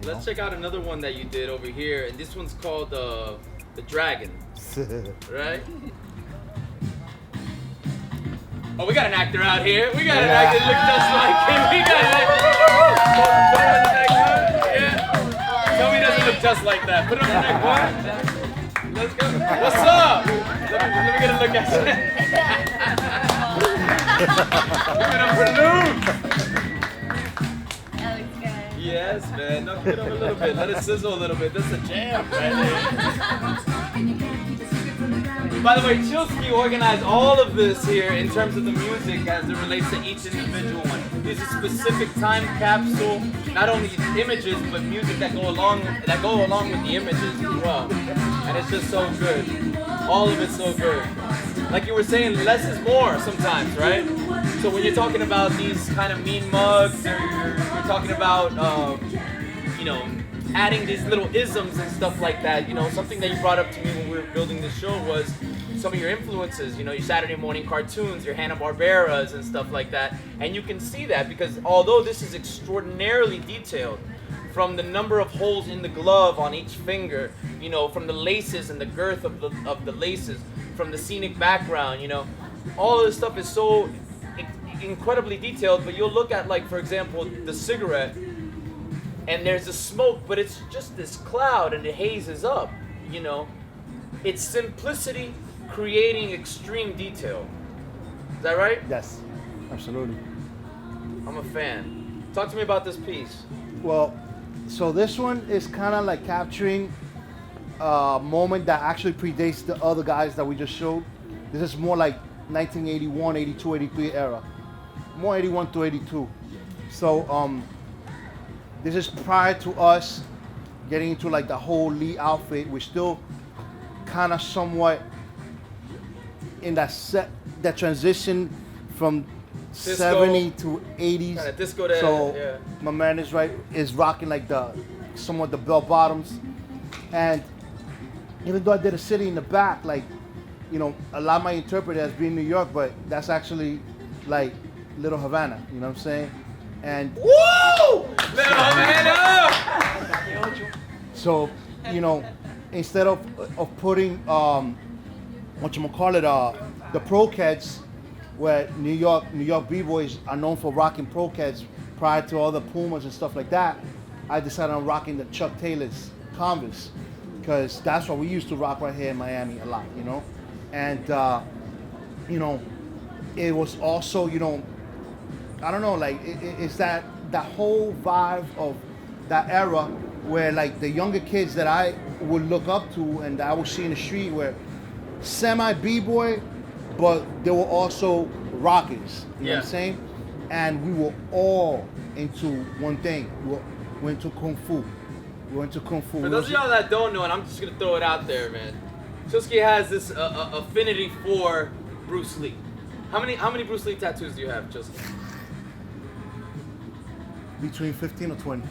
Let's check out another one that you did over here, and this one's called the Dragon, right? Oh, we got an actor out here. We got an actor that looks just like him. We got an actor. Yeah. Tell me he doesn't look just like that. Put it on the neck, boy. Let's go. What's up? Let me get a look at you. Give it up for Luke. That looks good. Yes, man. No, give it up a little bit. Let it sizzle a little bit. That's a jam right there. By the way, Chillski organized all of this here in terms of the music as it relates to each individual one. These are specific time capsule, not only images, but music that go along with the images as well. And it's just so good. All of it's so good. Like you were saying, less is more sometimes, right? So when you're talking about these kind of mean mugs, or you're talking about, adding these little isms and stuff like that, something that you brought up to me when we were building this show was some of your influences, your Saturday morning cartoons, your Hanna-Barberas and stuff like that. And you can see that because although this is extraordinarily detailed, from the number of holes in the glove on each finger, from the laces and the girth of the laces, from the scenic background, all of this stuff is so incredibly detailed. But you'll look at, like, for example, the cigarette, and there's the smoke, but it's just this cloud and it hazes up, It's simplicity creating extreme detail. Is that right? Yes, absolutely. I'm a fan. Talk to me about this piece. Well, so this one is kind of like capturing a moment that actually predates the other guys that we just showed. This is more like 1981, 82, 83 era. More 81 to 82. So, this is prior to us getting into like the whole Lee outfit. We're still kind of somewhat in that transition from Disco, 70 to 80s. Kind of disco there. So Yeah. my man is rocking like somewhat the bell bottoms. And even though I did a city in the back, like, a lot might interpret it as being New York, but that's actually like Little Havana, you know what I'm saying? And Woo! Little Havana! so, instead of putting the pro-cats, where New York b-boys are known for rocking pro-cats prior to all the Pumas and stuff like that, I decided on rocking the Chuck Taylor's Converse, because that's what we used to rock right here in Miami a lot, And it was also, I don't know, like it's that whole vibe of that era where like the younger kids that I would look up to and that I would see in the street were semi b-boy, but they were also rockers. You know what I'm saying? And we were all into one thing. We went to Kung Fu. For those of y'all that don't know, and I'm just gonna throw it out there, man. Chillski has this affinity for Bruce Lee. How many Bruce Lee tattoos do you have, Chillski? Between 15 or 20.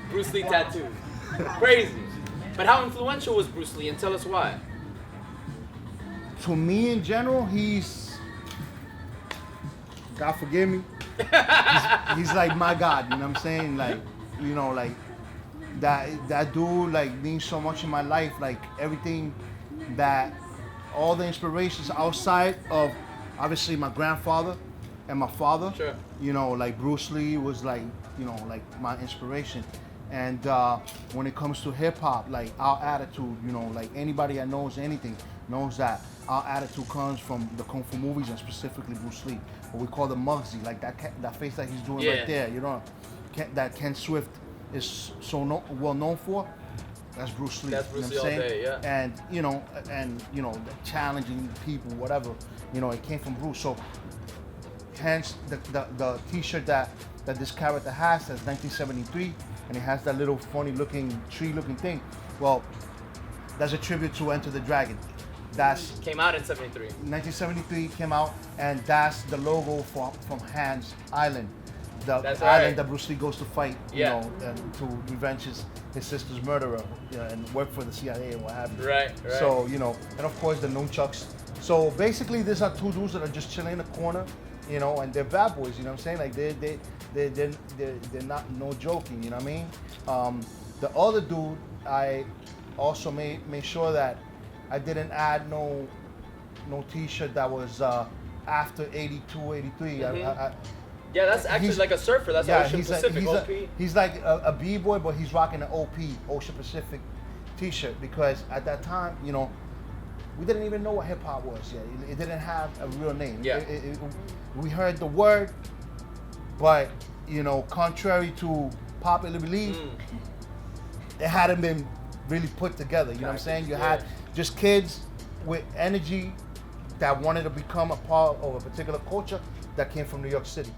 Bruce Lee tattoos. Crazy. But how influential was Bruce Lee, and tell us why? To me, in general, he's, God forgive me, he's like my God, you know what I'm saying? Like, like that dude like means so much in my life, like everything that, all the inspirations outside of obviously my grandfather and my father. Sure. Like Bruce Lee was like, like my inspiration. And when it comes to hip hop, like our attitude, like anybody that knows anything knows that our attitude comes from the Kung Fu movies and specifically Bruce Lee. What we call the Muggsy, like that face that he's doing right there, that Ken Swift is so well known for. That's Bruce Lee. That's Bruce Lee all day, yeah. And the challenging people, whatever, it came from Bruce. So hence the T-shirt that this character has says 1973, and it has that little funny looking tree looking thing. Well, that's a tribute to Enter the Dragon. That's Came out in 73. 1973 came out, and that's the logo from Hans Island. That's island right. that Bruce Lee goes to fight, and to revenge his sister's murderer, and work for the CIA and what have you. Right. So, and of course the nunchucks. So basically, these are two dudes that are just chilling in the corner, you know, and they're bad boys. You know what I'm saying? Like they're not no joking. You know what I mean? The other dude, I also made sure that I didn't add no T-shirt that was after 82, 83. Yeah, that's actually like a surfer. That's Ocean Pacific, OP. He's like a B-boy, but he's rocking an OP, Ocean Pacific T-shirt, because at that time, you know, we didn't even know what hip hop was yet. It didn't have a real name. Yeah. We heard the word, but you know, contrary to popular belief, it hadn't been really put together. You know what I'm saying? You had just kids with energy that wanted to become a part of a particular culture that came from New York City.